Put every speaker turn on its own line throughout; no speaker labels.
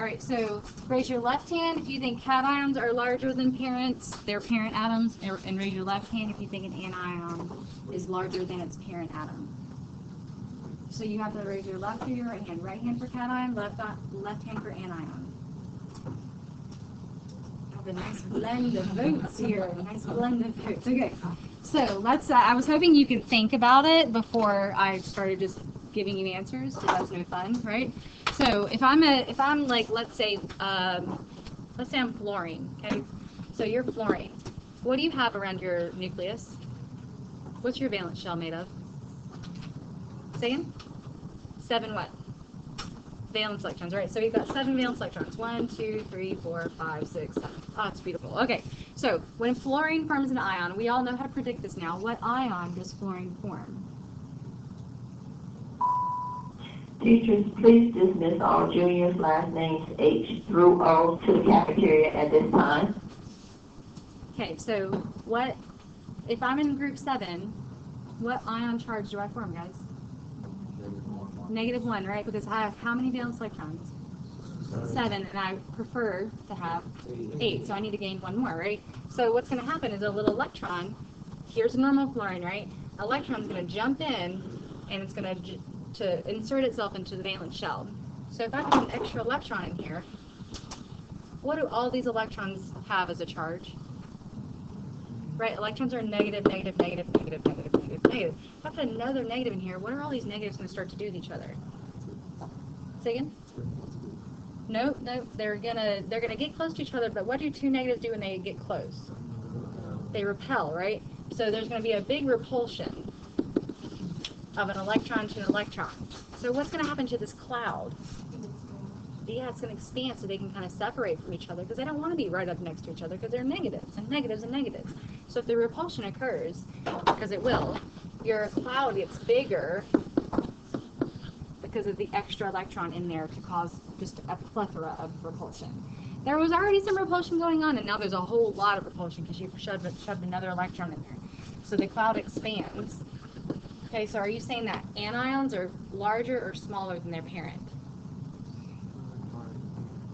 right, so raise your left hand if you think cations are larger than their parent atoms, and raise your left hand if you think an anion is larger than its parent atom. So you have to raise your left or your right hand. Right hand for cation, left hand for anion. Have a nice blend of votes here. Nice blend of votes. Okay, so let's. I was hoping you could think about it before I started just giving you answers, so that's no fun, right? So if I'm like, let's say I'm fluorine, okay? So you're fluorine. What do you have around your nucleus? What's your valence shell made of? Say again? 7 what? Valence electrons, right? So we've got 7 valence electrons. 1, 2, 3, 4, 5, 6, 7. Oh, it's beautiful. Okay, so when fluorine forms an ion, we all know how to predict this now. What ion does fluorine form?
Teachers, please dismiss all juniors' last names H through O to the cafeteria at this time.
Okay, so what, if I'm in group 7, what ion charge do I form, guys? -1, right? Because I have how many valence electrons? 7, and I prefer to have 8, so I need to gain 1 more, right? So what's going to happen is a little electron, here's a normal fluorine, right? An electron's going to jump in, and it's going to insert itself into the valence shell. So if I put an extra electron in here, what do all these electrons have as a charge? Right, electrons are negative, negative, negative, negative, negative, negative, negative. If I put another negative in here, what are all these negatives going to start to do with each other? Say again? Nope, they're gonna get close to each other, but what do 2 negatives do when they get close? They repel, right? So there's going to be a big repulsion of an electron to an electron. So what's going to happen to this cloud? Yeah, it's going to expand so they can kind of separate from each other because they don't want to be right up next to each other because they're negatives and negatives and negatives. So if the repulsion occurs, because it will, your cloud gets bigger because of the extra electron in there to cause just a plethora of repulsion. There was already some repulsion going on, and now there's a whole lot of repulsion because you've shoved another electron in there. So the cloud expands. Okay, so are you saying that anions are larger or smaller than their parent?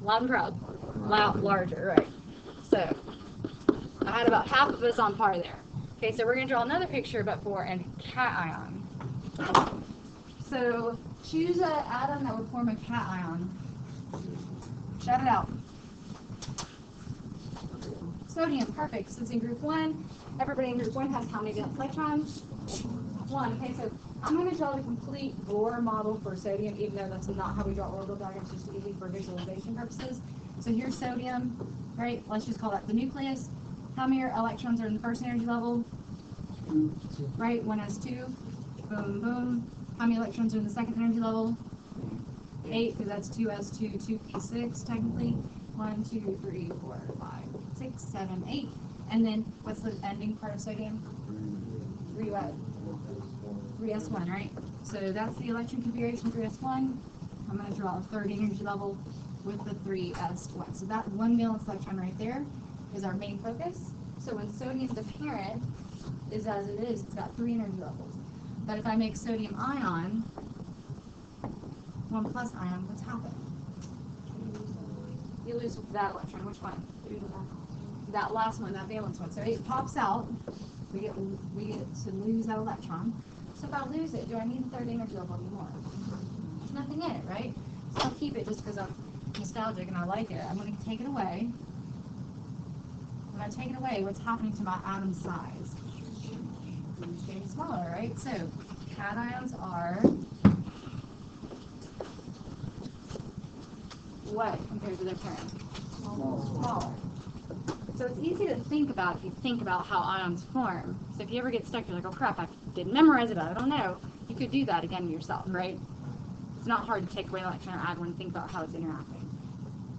Loud and proud. Larger, right. So I had about half of us on par there. Okay, so we're going to draw another picture, but for a cation. So choose an atom that would form a cation. Shout it out. Sodium, perfect. So it's in group 1. Everybody in group 1 has how many valence electrons? 1. Okay, so I'm going to draw the complete Bohr model for sodium, even though that's not how we draw orbital diagrams, just easy for visualization purposes. So here's sodium, right? Let's just call that the nucleus. How many electrons are in the first energy level? Right, 1s2. Boom, boom. How many electrons are in the second energy level? 8, because that's 2s2, 2p6 technically. 1, 2, 3, 4, 5, 6, 7, 8. And then what's the ending part of sodium? 3 what? 3s1, right? So that's the electron configuration 3s1. I'm going to draw a third energy level with the 3s1. So that 1 valence electron right there is our main focus. So when sodium, the parent, is as it is, it's got 3 energy levels. But if I make sodium ion, 1 plus ion, what's happened? You lose that electron. Which one? That last one, that valence one. So it pops out. We get to lose that electron. So if I lose it, do I need the third energy level anymore? There's nothing in it, right? So I'll keep it just because I'm nostalgic and I like it. I'm going to take it away. When I take it away, what's happening to my atom size? It's getting smaller, right? So cations are what compared to their parent? Smaller. So it's easy to think about if you think about how ions form. So if you ever get stuck, you're like, oh crap, I didn't memorize it, I don't know. You could do that again yourself, right? It's not hard to take away an electron or add one and think about how it's interacting.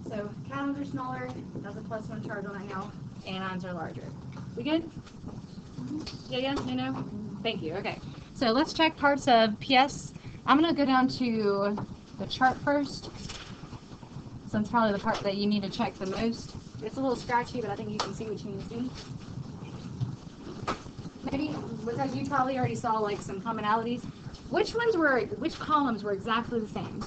So cations are smaller, that's a +1 charge on that now. Anions are larger. We good? Yeah, no? Thank you, okay. So let's check parts of PS. I'm going to go down to the chart first. So it's probably the part that you need to check the most. It's a little scratchy, but I think you can see what you need to see. Maybe because you probably already saw like some commonalities. Which columns were exactly the same?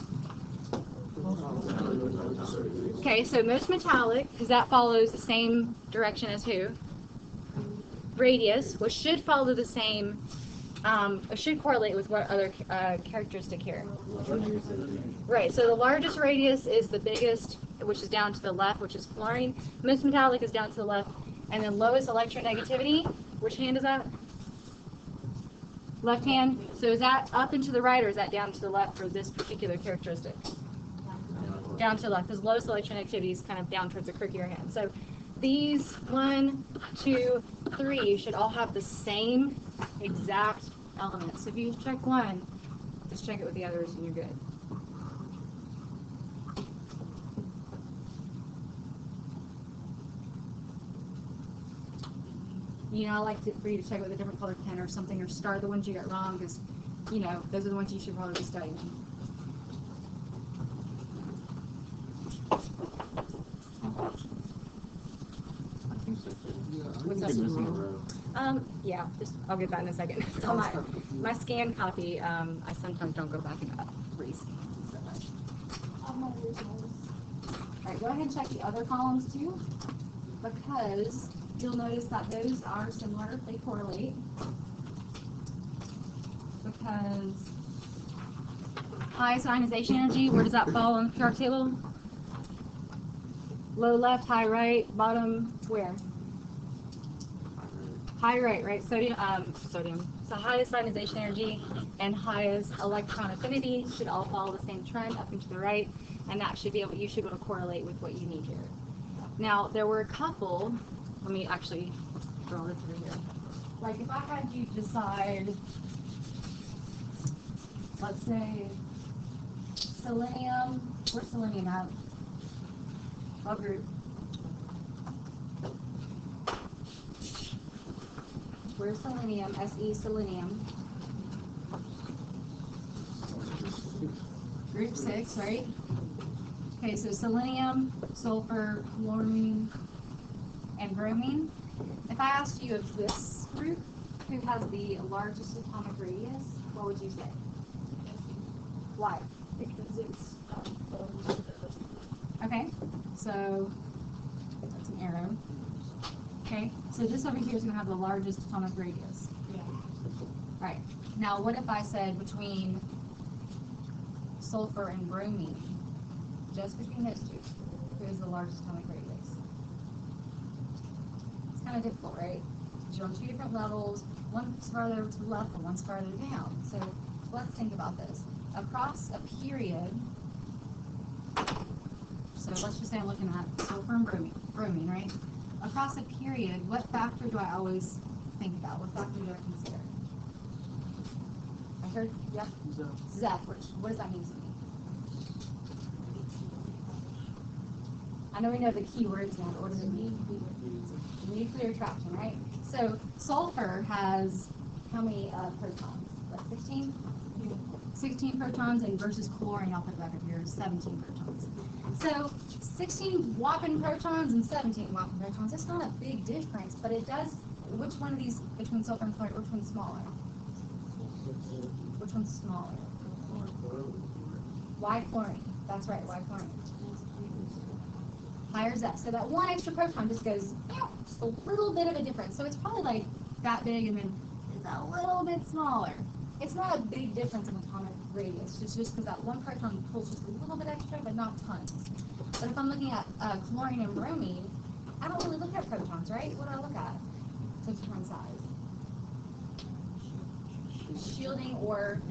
Okay, so most metallic, because that follows the same direction as who? Radius, which should follow the same, it should correlate with what other characteristic here. Right, so the largest radius is the biggest, which is down to the left, which is fluorine. Most metallic is down to the left. And then lowest electronegativity, which hand is that? Left hand. So is that up and to the right, or is that down to the left for this particular characteristic? Down to the left, because lowest electronegativity is kind of down towards the crook of your hand. So these 1, 2, 3 should all have the same exact element. So if you check one, just check it with the others and you're good. You know, I like for you to check with a different colored pen or something, or star the ones you got wrong, because, you know, those are the ones you should probably be studying. What's that? Yeah, I'll get that in a second. So my scanned copy, I sometimes don't go back and re-scan so much. All right, go ahead and check the other columns too, because you'll notice that those are similar, they correlate. Because highest ionization energy, where does that fall on the periodic table? Low left, high right, bottom where? High right, sodium. So highest ionization energy and highest electron affinity should all follow the same trend up and to the right, and that should be able, you should be able to correlate with what you need here. Now, there were a couple, let me actually draw this over here. Like if I had you decide, let's say, selenium, where's selenium at? What group? Where's selenium? SE selenium. Group 6, right? Okay, so selenium, sulfur, chlorine, and bromine. If I asked you of this group, who has the largest atomic radius, what would you say? Why? Because it's okay, so that's an arrow. Okay, so this over here is going to have the largest atomic radius. Yeah. Right. Now, what if I said between sulfur and bromine, just between those two, who is the largest atomic radius? It's kind of difficult, right? Because you're on two different levels. One's farther to the left and one's farther down. So let's think about this. Across a period, so let's just say I'm looking at sulfur and bromine, right? Across a period, what factor do I always think about? What factor do I consider? I heard, yep. Zeph. What does that mean to me? I know we know the key words now, but what does it mean? Nuclear attraction, right? So sulfur has how many protons? Like 16? 16 protons, and versus chlorine, I'll put it back up here, is 17 protons. So 16 whopping protons and 17 whopping protons, it's not a big difference, but it does, which one of these between sulfur and chlorine, which one's smaller? Which one's smaller? Why chlorine? That's right, why chlorine? Higher Zeph. So that one extra proton just goes, just a little bit of a difference. So it's probably like that big and then it's a little bit smaller. It's not a big difference in atomic radius. It's just because that one proton pulls just a little bit extra, but not tons. But if I'm looking at chlorine and bromine, I don't really look at protons, right? What do I look at to determine size? Shielding or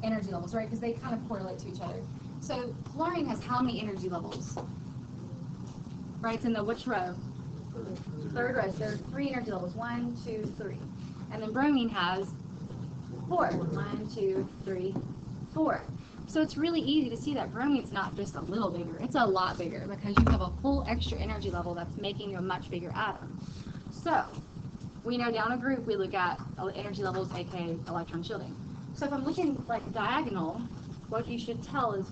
energy levels, right? Because they kind of correlate to each other. So chlorine has how many energy levels? Right, it's in the which row? Third row. So there are 3 energy levels. 1, 2, 3. And then bromine has 4. 1, 2, 3, 4. So it's really easy to see that bromine's not just a little bigger. It's a lot bigger because you have a full extra energy level that's making you a much bigger atom. So we know down a group we look at energy levels, aka electron shielding. So if I'm looking like diagonal, what you should tell is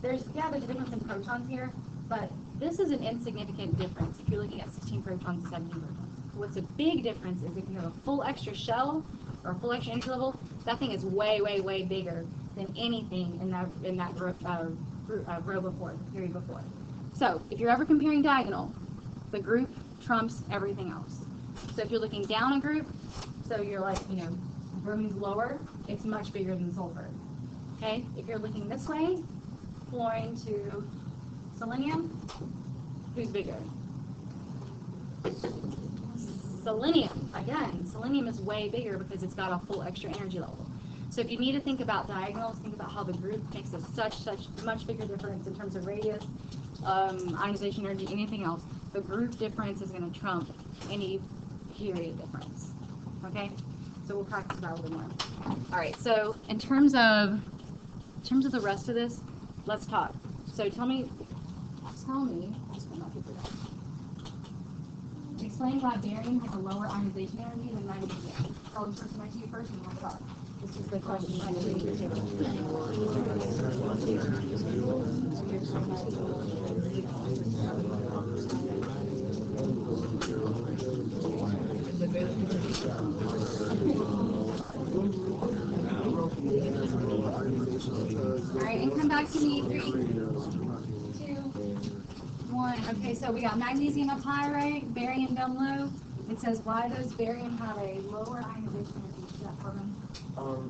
there's a difference in protons here, but this is an insignificant difference if you're looking at 16 protons and 17 protons. What's a big difference is if you have a full extra shell or a full extra energy level, that thing is way, way, way bigger than anything in that group row before, the period before. So if you're ever comparing diagonal, the group trumps everything else. So if you're looking down a group, so you're like, bromine's lower, it's much bigger than sulfur. Okay? If you're looking this way, fluorine to selenium, who's bigger? Selenium. Again, selenium is way bigger because it's got a full extra energy level. So if you need to think about diagonals, think about how the group makes a such much bigger difference in terms of radius, ionization energy, anything else. The group difference is going to trump any period difference. Okay? So we'll practice that a little more. All right. So in terms of the rest of this, let's talk. So tell me. Explain why barium has a lower ionization energy than magnesium. Tell the person next to you first, and we'll talk. This is the question. All right, and come back to me. 3, 2, 1. Okay, so we got magnesium up high, right? Barium down low. It says, why does barium have a lower ionization energy? Is that Corbin?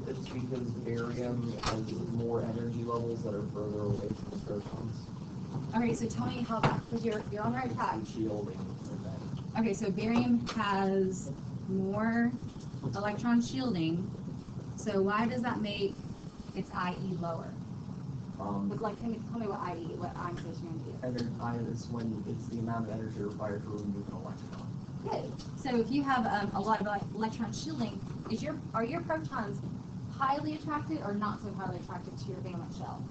It's because barium has more energy levels that are further away from the protons.
Okay, so tell me how that, because you're on the right track.
Shielding.
Okay, so barium has more electron shielding. So why does that make its IE lower? Tell me what IE, what ionization energy is.
Is when it's the amount of energy required to remove an electron.
Good. So if you have a lot of electron shielding, are your protons highly attracted or not so highly attracted to your valence shell?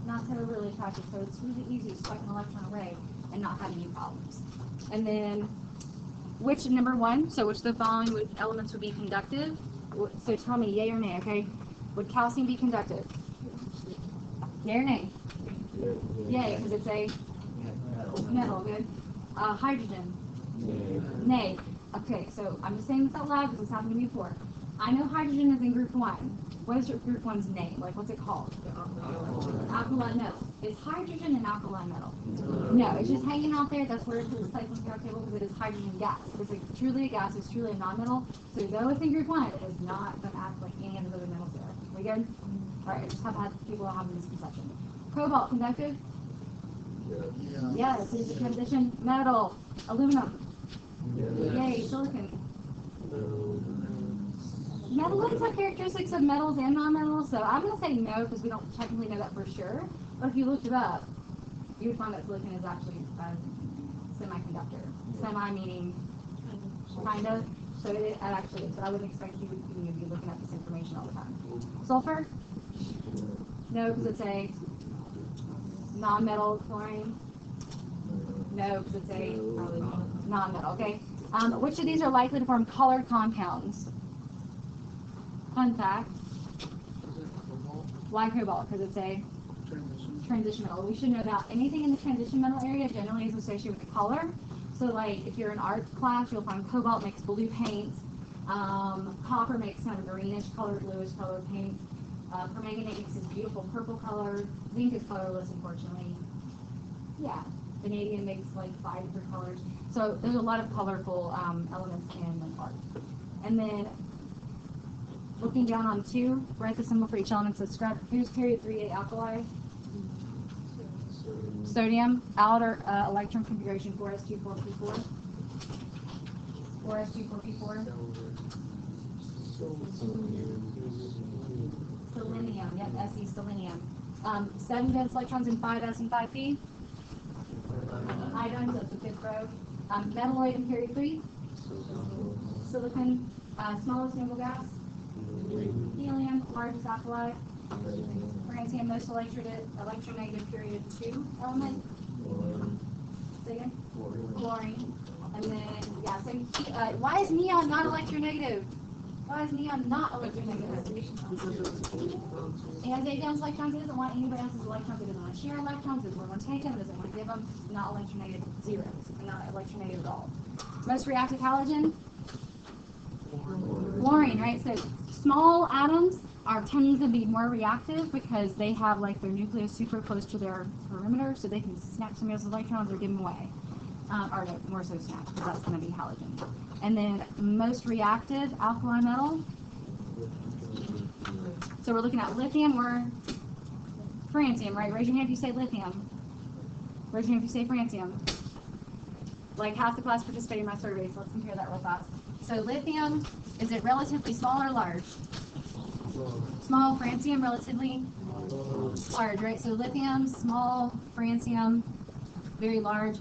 Not so really attracted. So it's really easy to suck an electron away and not have any problems. And then, number 1? So which of the following elements would be conductive? So tell me, yay or nay? Okay. Would calcium be conductive? Yay or nay? Yay, because it's a metal. Good. Hydrogen? Nay. Okay, so I'm just saying this out loud because it's happened to me before. I know hydrogen is in group 1. What is group 1's name? Like, what's it called? Alkaline metal. Is hydrogen an alkaline metal? No, it's just hanging out there. That's where it's in the cycling periodic table because it is hydrogen gas. It's truly a gas. It's truly a non-metal. So though it's in group 1, it is not going to act like any of the other metals there. We good? All right, I just have had people have this misconception. Cobalt, conductive? Yes, it's a transition metal. Aluminum? Yay, silicon. Now, the ones are characteristics of metals and non-metals, so I'm going to say no because we don't technically know that for sure. But if you looked it up, you would find that silicon is actually a semiconductor. Semi meaning kind of. So it actually is, but I wouldn't expect you to be looking at this information all the time. Sulfur? No, because it's a non-metal. Chlorine? No, because it's a non-metal. Okay. Which of these are likely to form colored compounds? Fun fact. Why cobalt? Because it's a transition metal. We should know that anything in the transition metal area generally is associated with the color. So, like, if you're in art class, you'll find cobalt makes blue paints. Copper makes kind of greenish colored, bluish colored paint. Permanganate makes this beautiful purple color. Zinc is colorless, unfortunately. Yeah. Vanadium makes like 5 different colors. So there's a lot of colorful elements in art. And then looking down on 2, write the symbol for each element. So here's period 3A alkali. Sodium, outer electron configuration 4s2,4p4. 4s2,4p4. Selenium, yep, Se selenium. 7 valence electrons in 5s and 5p. Iodine, that's the 5th row. Metalloid in period 3. Silicon, smallest noble gas. Helium, largest alkali. Francium, most electronegative period 2 element. Say again? Chlorine. And then, yeah, so why is neon not electronegative? Why is neon not electronegative? It has 8 valence electrons. It doesn't want anybody else's electrons. It doesn't want to share electrons. It doesn't want to take them. It doesn't want to give them. Not electronegative. 0. Not electronegative at all. Most reactive halogen? Fluorine, right? So small atoms tend to be more reactive because they have like their nucleus super close to their perimeter, so they can snap some of those electrons or give them away. Or no, more so snap, because that's going to be halogen. And then most reactive alkali metal. So we're looking at lithium or francium, right? Raise your hand if you say lithium. Raise your hand if you say francium. Like half the class participated in my survey, so let's compare that real fast. So lithium, is it relatively small or large? Small. Francium, relatively large, right? So lithium, small. Francium, very large.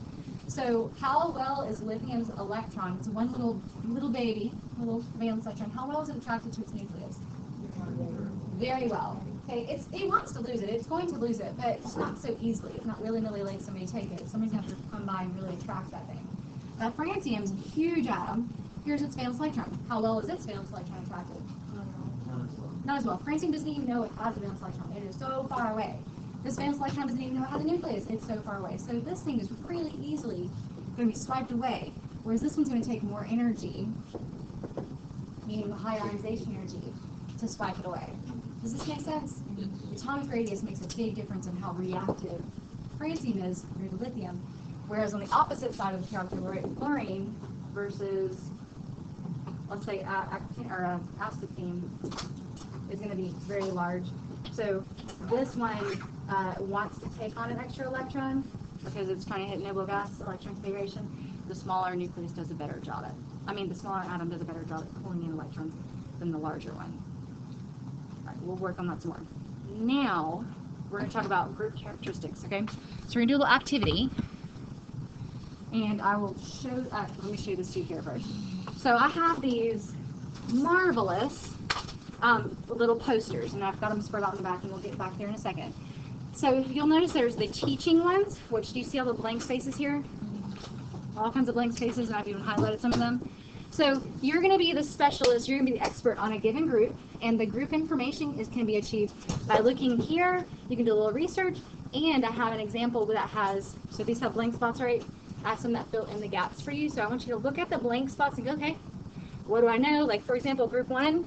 So how well is lithium's electron? It's one little baby, little valence electron. How well is it attracted to its nucleus? Very well. Okay, it wants to lose it. It's going to lose it, but it's not so easily. It's not willy-nilly letting somebody take it. Somebody's going to have to come by and really attract that thing. That francium is a huge atom. Here's its valence electron. How well is its valence electron attracted? Not as well. Francium doesn't even know it has a valence electron. It is so far away. This valence electron doesn't even know it has a nucleus. It's so far away. So this thing is really easily going to be swiped away, whereas this one's going to take more energy, meaning the high ionization energy, to swipe it away. Does this make sense? The atomic radius makes a big difference in how reactive francium is compared to lithium, whereas on the opposite side of the calculator, chlorine versus, let's say, acetylene is going to be very large. So this one wants to take on an extra electron because it's trying to hit noble gas electron configuration. The smaller nucleus does a better job the smaller atom does a better job at pulling in electrons than the larger one. All right, we'll work on that some more. Now, we're going to talk about group characteristics, okay? So we're going to do a little activity. And I will show, let me show you this to you here first. So I have these marvelous little posters, and I've got them spread out in the back, and we'll get back there in a second. So you'll notice there's the teaching ones, which do you see all the blank spaces here? All kinds of blank spaces, and I've even highlighted some of them. So you're going to be the specialist, you're going to be the expert on a given group, and the group information can be achieved by looking here. You can do a little research, and I have an example that has, so these have blank spots, right? I have some that fill in the gaps for you, so I want you to look at the blank spots and go, okay, what do I know? Like, for example, group 1.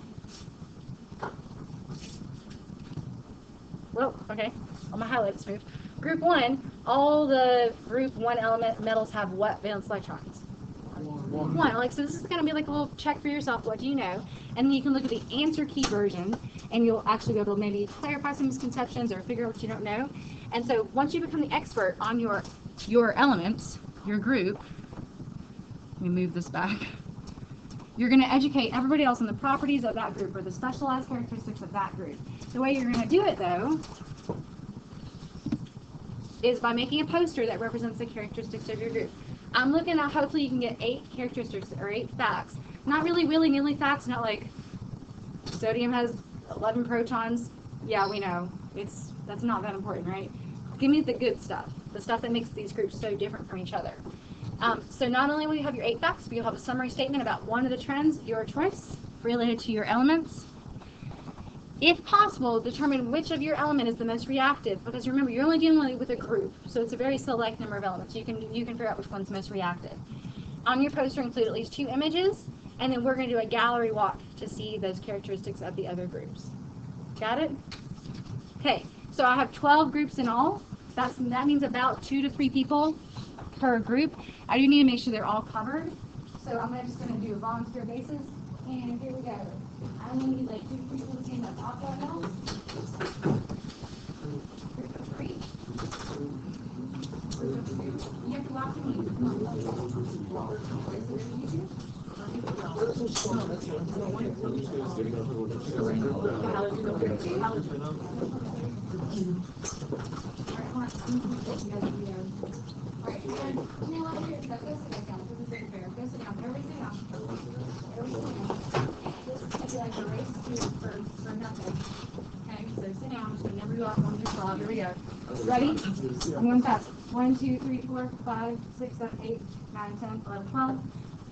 Whoa, okay, all my highlights moved. Group 1, all the group 1 element metals have what valence electrons? 1. Like, so this is going to be like a little check for yourself, what do you know? And then you can look at the answer key version, and you'll actually be able to maybe clarify some misconceptions or figure out what you don't know. And so once you become the expert on your elements, your group, let me move this back, you're going to educate everybody else on the properties of that group or the specialized characteristics of that group. The way you're going to do it, though, is by making a poster that represents the characteristics of your group. I'm looking at, hopefully you can get 8 characteristics or 8 facts. Not really willy-nilly facts, not like sodium has 11 protons. Yeah, we know. That's not that important, right? Give me the good stuff, the stuff that makes these groups so different from each other. So not only will you have your 8 facts, but you'll have a summary statement about one of the trends, your choice, related to your elements. If possible, determine which of your element is the most reactive, because remember, you're only dealing with a group, so it's a very select number of elements. You can figure out which one's most reactive. On your poster, include at least 2 images, and then we're going to do a gallery walk to see those characteristics of the other groups. Got it? Okay, so I have 12 groups in all. That means about 2 to 3 people per group. I do need to make sure they're all covered, so I'm just going to do a volunteer basis, and here we go. I only need like 2 people to stand up top right now. Group of 3. You have to walk to me. Come on. Alright, you know what? Go sit down. This is fair. Go sit down. Everybody sit down. This is going to be like a race for nothing. Okay, so sit down. I'm just going to number you off on your slide. Here we go. Ready? I'm going fast. 1, 2, 3, 4, 5, 6, 7, 8, 9, 10, 11, 12.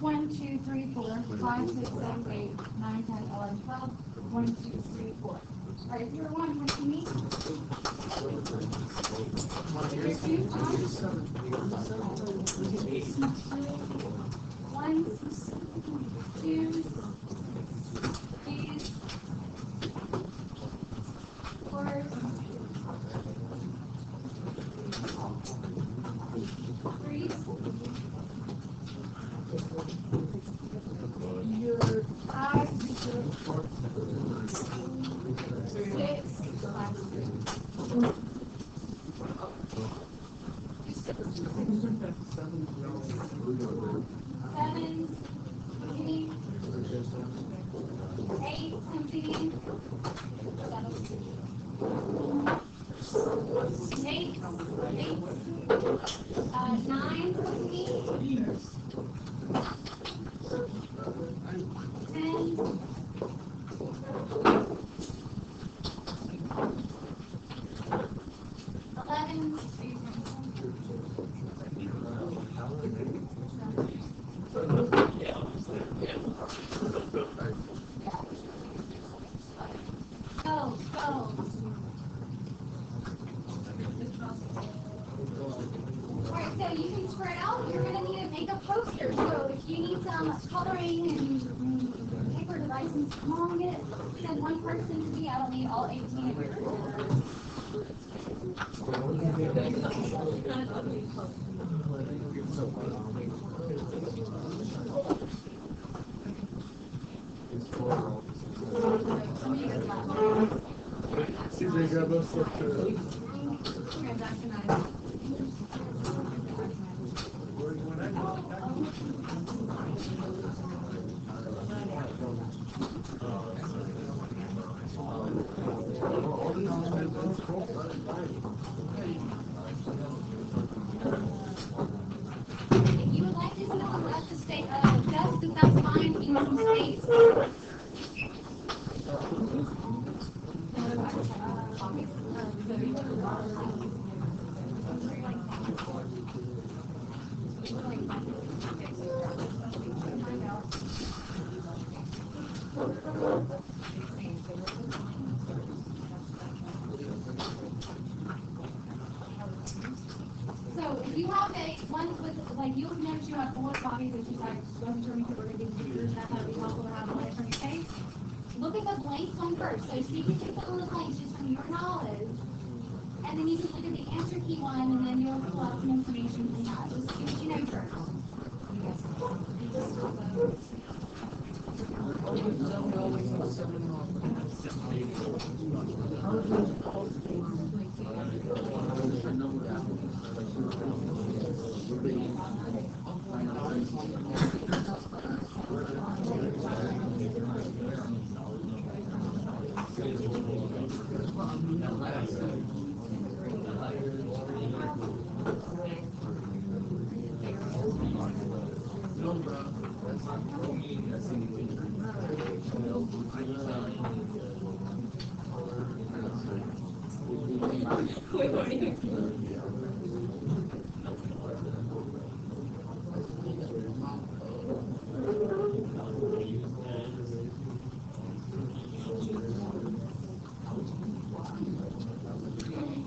1, 2, 3, 4, 5, 6, 7, 8, 9, 10, 11, 12. 1, 2, 3, 4. Alright, if you're 1, what do you need? If you're 2, 1, 2, 3, Alright, so you can spread out. You're going to need to make a poster. So if you need some coloring and paper devices, come on, get it. Send one person to me. I don't need all 18 of yours. If you would like to sit on the left to stay desk, then that's fine. You need some space. So if you have ones with, like, you'll notice you have 4 copies that you guys wasn't sure we could really give you, that would be helpful to have one from your case. Look at the blanks one first. So see if you can put on the blanks just from your knowledge. And then you can look at the answer key one, and then you'll pull out some information from that. Just see what you know first.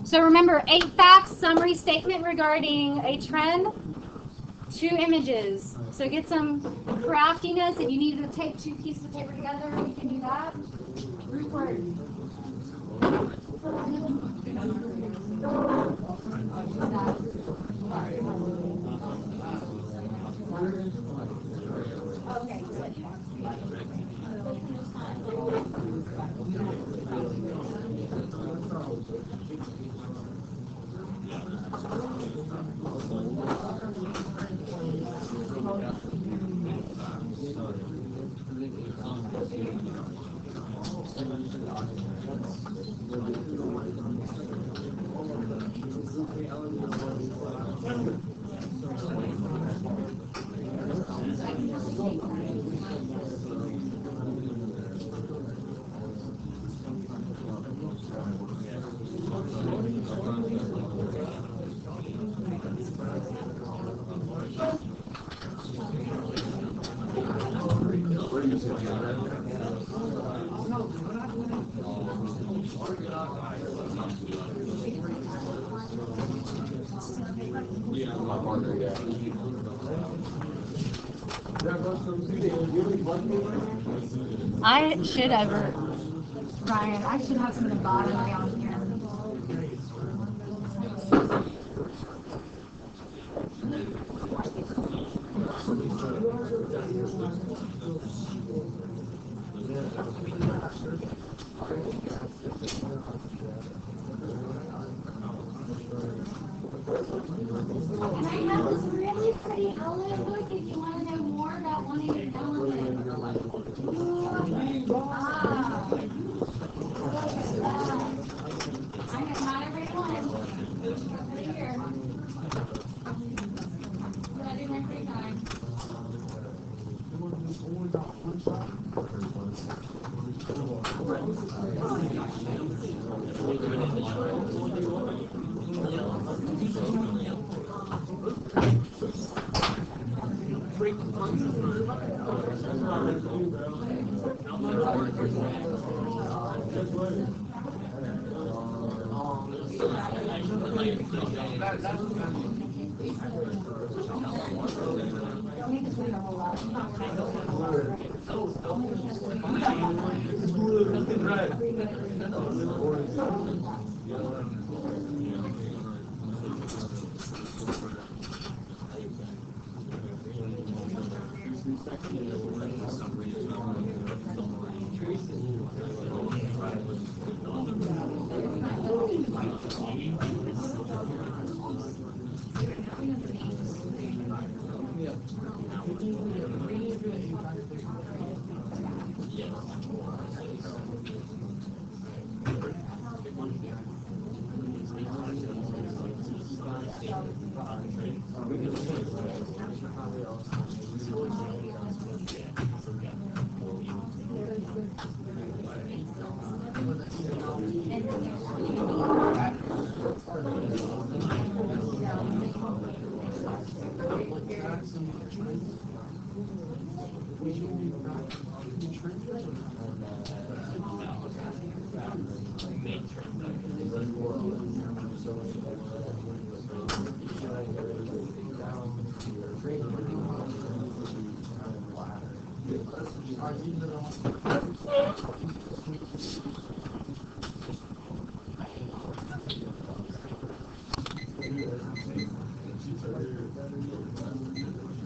So remember, 8 facts, summary statement regarding a trend, 2 images. So get some craftiness. If you need to tape 2 pieces of paper together, you can do that. Group work. Okay, good. I should have, Ryan, I should have some of the bottom down here.
And I have this really pretty olive book if you want to know more about one of your elements. I know not every one. Over here. But in my free time.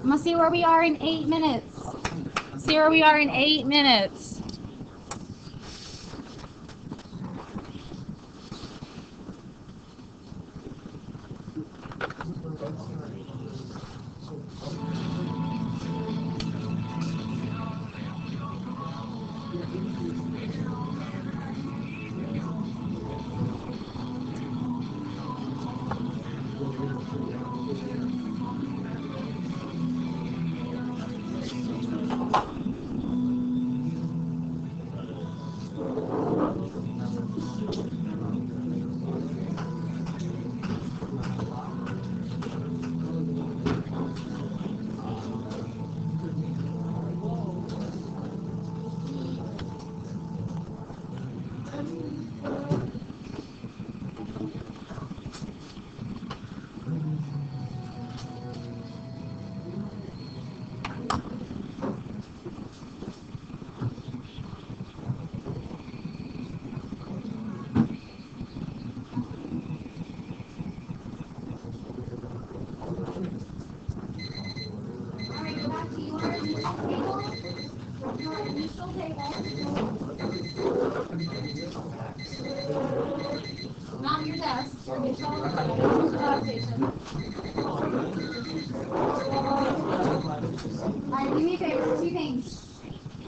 I'm gonna see where we are in 8 minutes. See where we are in 8 minutes.
Not your desk, your initial station. Alright, do me a favor, two things.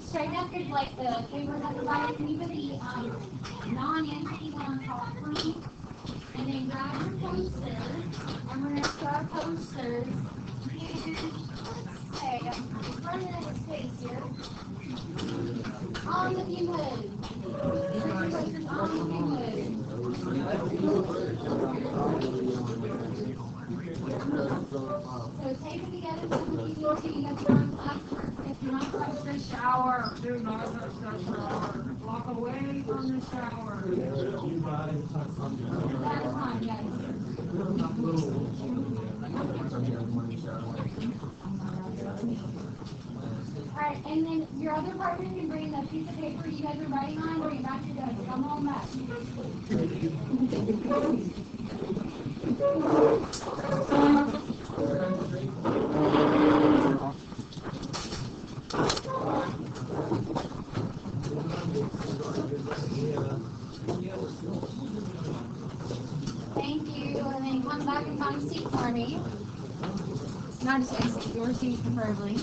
Straighten up your, like, the papers at the bottom. Can you put the non-empty one on top for me? And then grab your posters. And we're going to start posters. Okay, run the space here. On the view hood. Posters on the view hood. So tape it together so we can see you got your own up. If you're not touch the shower, do not touch the shower. Walk away from the shower. That's fine, guys. Alright, and then your other partner can bring the piece of paper you guys are writing on, bring it back to your desk. Come on back.
Not just your seat preferably.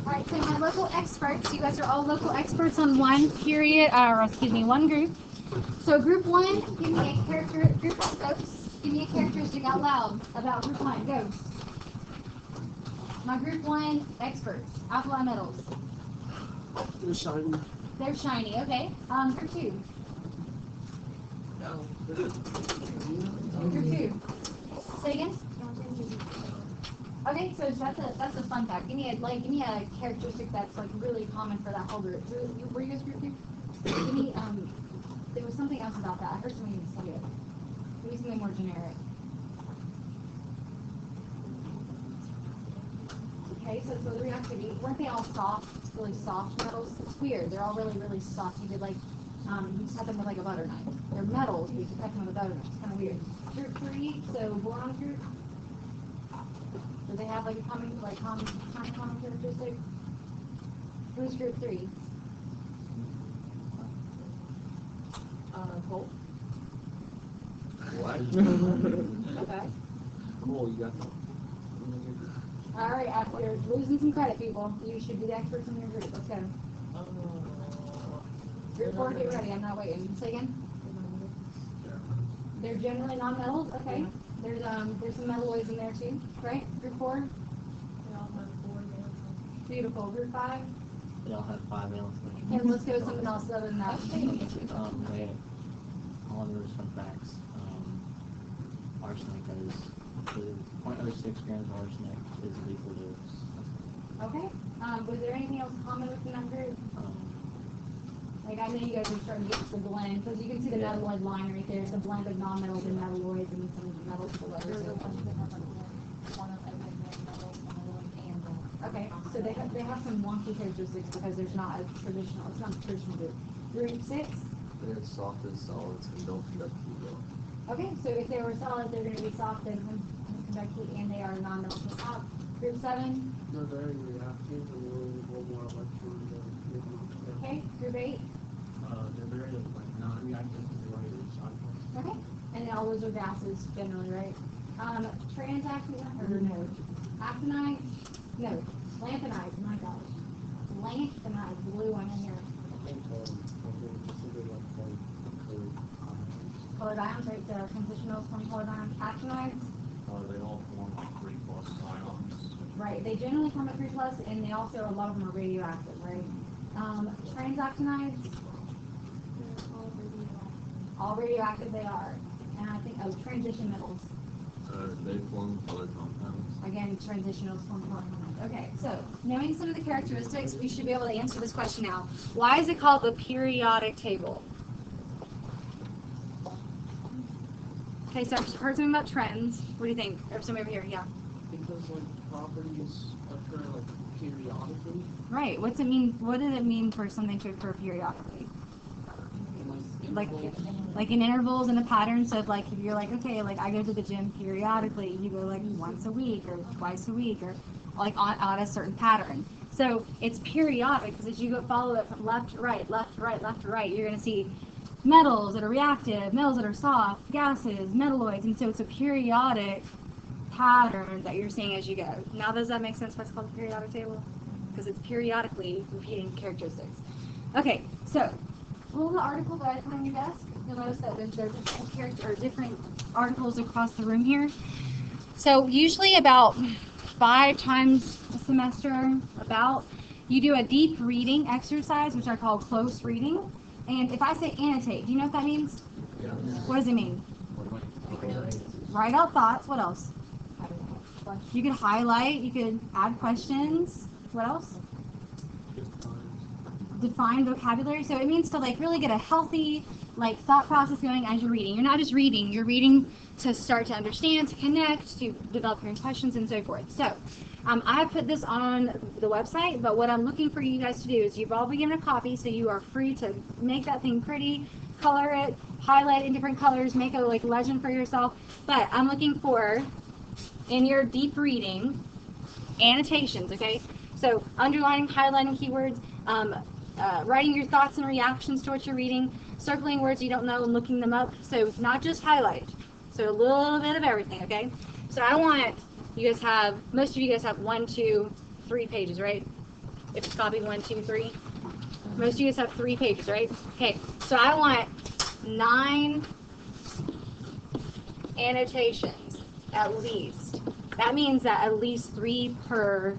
Alright, so my local experts, you guys are all local experts on one one group. So group one, give me a group of folks, give me a characteristic out loud about group one, go. My group one experts, alkali metals.
They're shiny.
They're shiny, okay. Group two.
No.
Group two. Say again? Okay, so that's a fun fact. Give me a characteristic that's like really common for that whole group. Were you guys group two? Give me there was something else about that. I heard somebody say it. Maybe something more generic. Okay, so the reactivity, weren't they all soft, really soft metals? It's weird. They're all really, really soft. You could you just cut them with like a butter knife. They're metals, but you could cut them with a butter knife. It's kind of weird. Group three, so boron group. Do they have like a common characteristic? Who's group three? Coal.
What?
Okay.
Cool, you got that.
All right, you're losing some credit, people. You should be the experts in your group. Let's go. Group four, get ready. I'm not waiting. Say again. They're generally non-metals. Okay. There's some metalloids in there too, right? Group four.
They all have 4 valence.
Beautiful. Group five.
They all have 5 valence.
Okay, let's go with something else other than that.
All of those fun facts. Arsenic is 0.06 grams of arsenic is lethal dose.
Okay. Was there anything else common within that group? Like I know you guys are starting to get to the blend, because you can see the metalloid line right there. It's a blend of non-metals and metalloids and some metals below. Okay, so they have some wonky characteristics because there's not a traditional. It's not a traditional group. Group six.
They're soft as solids and don't conduct heat.
Okay, so if they were solid, they're going to be soft and conduct heat, and they are non-metal. Group seven.
They're very reactive and will more electron.
Okay, group eight.
They're very non-reactive and they want to recycle.
Okay, and then all those are gases generally, right? Actinides? No, lanthanides, my gosh. Lanthanides, blue one in here. Colored ions, right? The transitionals from colored ions. Actinides?
They all form 3+ ions.
Right, they generally form at 3+, and they also, a lot of them are radioactive, right? Transactinides? All radioactive they are. And I think, transition metals.
They form other compounds.
Again, transitionals form compounds. Okay, so knowing some of the characteristics, we should be able to answer this question now. Why is it called the periodic table? Okay, so I've heard something about trends. What do you think? Or somebody over here, yeah.
Because properties occur periodically.
Right. What's it mean? What does it mean for something to occur periodically? Like in intervals and a pattern. So if you're like, okay, I go to the gym periodically, you go once a week or twice a week or on a certain pattern. So it's periodic because as you go follow it from left to right, left to right, left to right, you're going to see metals that are reactive, metals that are soft, gases, metalloids, and so it's a periodic pattern that you're seeing as you go. Now does that make sense why it's called the periodic table? Because it's periodically repeating characteristics. Okay, so pull the article that I put on your desk. You'll notice that there's different articles across the room here. So usually about 5 times a semester, you do a deep reading exercise, which I call close reading. And if I say annotate, do you know what that means?
Yeah.
What does it mean? Write out thoughts. What else? You could highlight. You could add questions. What else? Define vocabulary. So it means to really get a healthy thought process going as you're reading. You're not just reading. You're reading to start to understand, to connect, to develop your impressions, and so forth. So I put this on the website, but what I'm looking for you guys to do is you've all been given a copy, so you are free to make that thing pretty, color it, highlight it in different colors, make a legend for yourself. But I'm looking for, in your deep reading, annotations, okay? So underlining, highlighting keywords, writing your thoughts and reactions to what you're reading, circling words you don't know and looking them up. So not just highlight. So a little bit of everything, okay? So I want you guys have, most of you guys have 1, 2, 3 pages, right? If it's copy 1, 2, 3. Most of you guys have 3 pages, right? Okay, so I want 9 annotations at least. That means that at least 3 per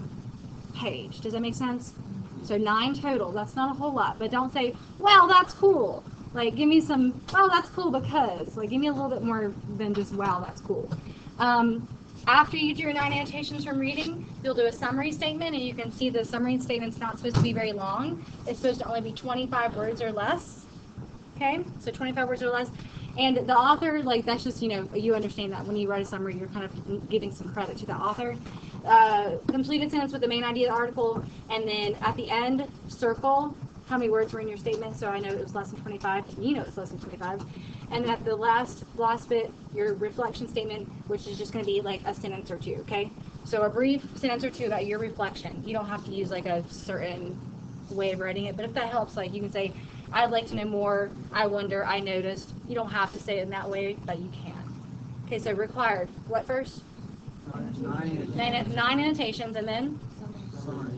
page. Does that make sense? So 9 total. That's not a whole lot, but don't say, well, that's cool. Like, give me some, well, that's cool because. Like, give me a little bit more than just, wow, that's cool. After you do your 9 annotations from reading, you'll do a summary statement, and you can see the summary statement's not supposed to be very long. It's supposed to only be 25 words or less. Okay? So 25 words or less. And the author, like, that's just, you know, you understand that when you write a summary, you're kind of giving some credit to the author. Complete a sentence with the main idea of the article, and then at the end, circle how many words were in your statement, so I know it was less than 25, and you know it's less than 25. And at the last bit, your reflection statement, which is just going to be like a sentence or 2, okay? So a brief sentence or 2 about your reflection. You don't have to use like a certain way of writing it, but if that helps, like you can say, I'd like to know more, I wonder, I noticed. You don't have to say it in that way, but you can. Okay, so required. What first? 9 annotations, and then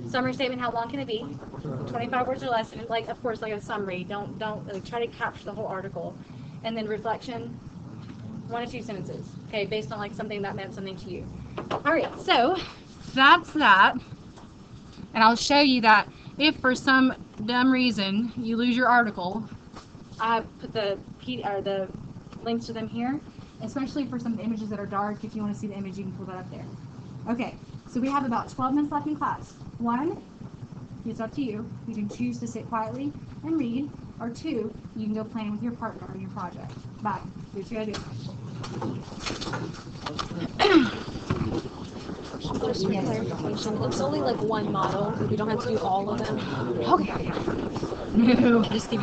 summary statement. How long can it be? 25 words or less, and like, of course, like a summary. Don't like, try to capture the whole article. And then reflection, 1 to 2 sentences. Okay, based on like something that meant something to you. All right, so that's that. And I'll show you that if for some dumb reason you lose your article, I put the links to them here, especially for some images that are dark. If you want to see the image, you can pull that up there. Okay, so we have about 12 minutes left in class. 1, it's up to you. You can choose to sit quietly and read, or 2, you can go playing with your partner on your project. Bye. Do what you gotta do.
Just for clarification, it's only like one model. We don't have to do all of them.
Okay. No, just give you